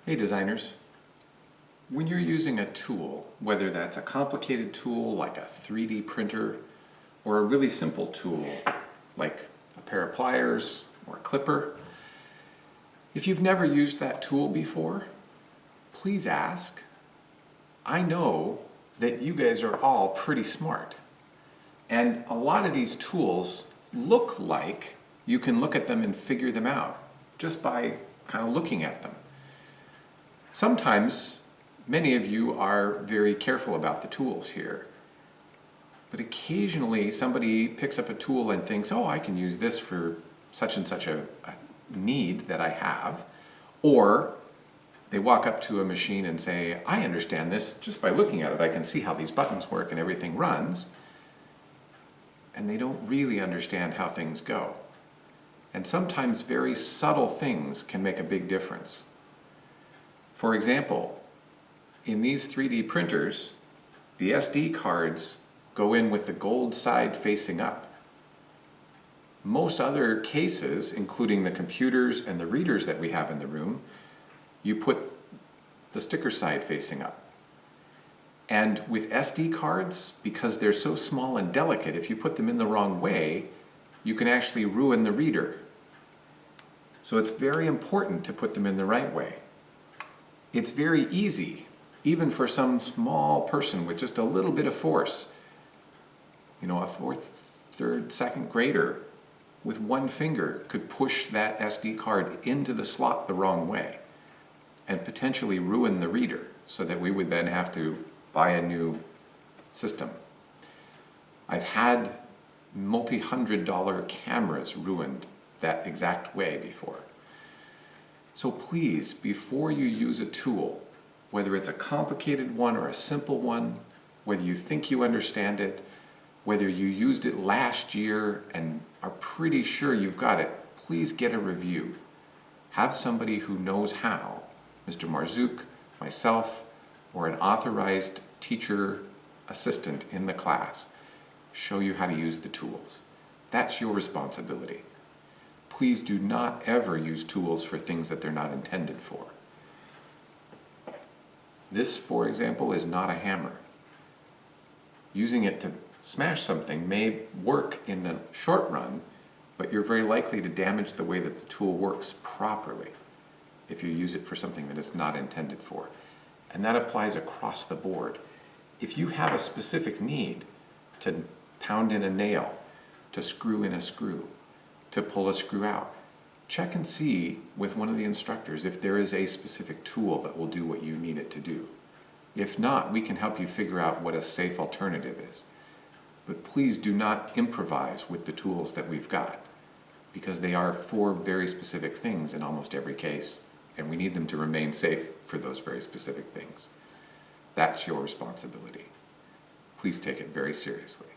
Hey designers, when you're using a tool, whether that's a complicated tool like a 3D printer or a really simple tool like a pair of pliers or a clipper, if you've never used that tool before, please ask. I know that you guys are all pretty smart, and a lot of these tools look like you can look at them and figure them out just by kind of looking at them. Sometimes many of you are very careful about the tools here, but occasionally somebody picks up a tool and thinks, oh, I can use this for such and such a need that I have, or they walk up to a machine and say, I understand this just by looking at it. I can see how these buttons work and everything runs, and they don't really understand how things go. And sometimes very subtle things can make a big difference. For example, in these 3D printers, the SD cards go in with the gold side facing up. Most other cases, including the computers and the readers that we have in the room, you put the sticker side facing up. And with SD cards, because they're so small and delicate, if you put them in the wrong way, you can actually ruin the reader. So it's very important to put them in the right way. It's very easy, even for some small person with just a little bit of force. You know, a fourth, third, second grader with one finger could push that SD card into the slot the wrong way and potentially ruin the reader, so that we would then have to buy a new system. I've had multi-$100 cameras ruined that exact way before. So please, before you use a tool, whether it's a complicated one or a simple one, whether you think you understand it, whether you used it last year and are pretty sure you've got it, please get a review. Have somebody who knows how, Mr. Marzouk, myself, or an authorized teacher assistant in the class, show you how to use the tools. That's your responsibility. Please do not ever use tools for things that they're not intended for. This, for example, is not a hammer. Using it to smash something may work in the short run, but you're very likely to damage the way that the tool works properly if you use it for something that it's not intended for. And that applies across the board. If you have a specific need to pound in a nail, to screw in a screw, to pull a screw out, check and see with one of the instructors if there is a specific tool that will do what you need it to do. If not, we can help you figure out what a safe alternative is. But please do not improvise with the tools that we've got, because they are for very specific things in almost every case, and we need them to remain safe for those very specific things. That's your responsibility. Please take it very seriously.